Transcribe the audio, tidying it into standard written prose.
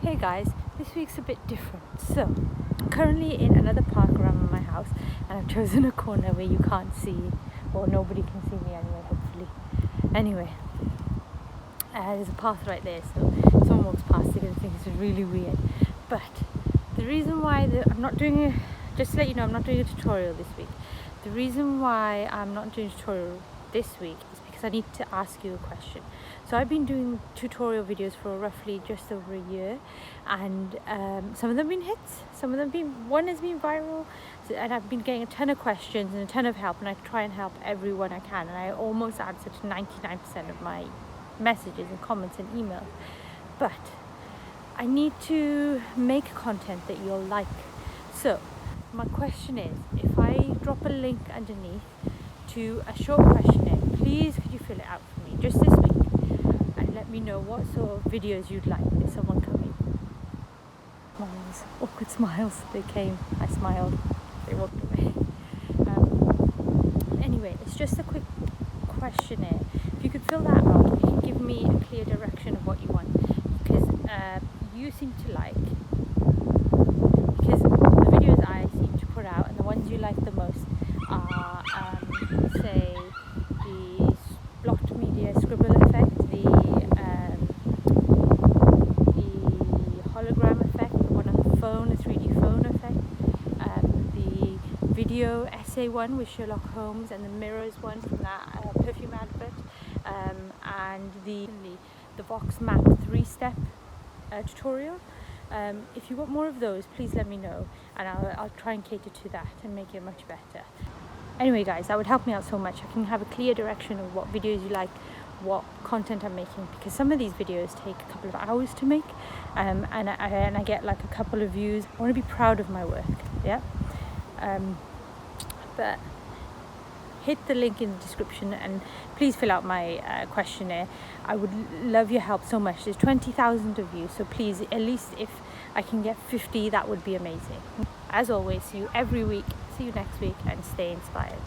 Hey guys, this week's a bit different. So, I'm currently in another park around my house, and I've chosen a corner where you can't see, or nobody can see me anyway, hopefully. Anyway, there's a path right there, so if someone walks past, they're going to think it's really weird. But the reason why I'm not doing a, just to let you know, I'm not doing a tutorial this week. The reason why I'm not doing a tutorial this week is because I need to ask you a question. So I've been doing tutorial videos for roughly just over a year, and some of them have been hits, some of them one has been viral, and I've been getting a ton of questions and a ton of help, and I try and help everyone I can, and I almost answer to 99% of my messages and comments and emails. But I need to make content that you'll like. So my question is, if I drop a link underneath to a short questionnaire, please could you fill it out for me just this week, and let me know what sort of videos you'd like. Is someone coming? Smiles, awkward smiles. They came, I smiled, they walked away. Anyway, it's just a quick questionnaire. If you could fill that out, you can give me a clear direction of what you want, because you seem to like, because the videos I seem to put out and the ones you like the most are say the blocked media scribble effect, the hologram effect, the one on the phone, a 3D phone effect, the video essay one with Sherlock Holmes, and the mirrors one from that perfume advert, and the Vox Map 3-step tutorial. If you want more of those, please let me know, and I'll try and cater to that and make it much better. Anyway guys, that would help me out so much. I can have a clear direction of what videos you like, what content I'm making, because some of these videos take a couple of hours to make, and I get like a couple of views. I want to be proud of my work, yeah. But hit the link in the description and please fill out my questionnaire. I would love your help so much. There's 20,000 of you, so please, at least if I can get 50, that would be amazing. As always, see you every week, see you next week, and stay inspired.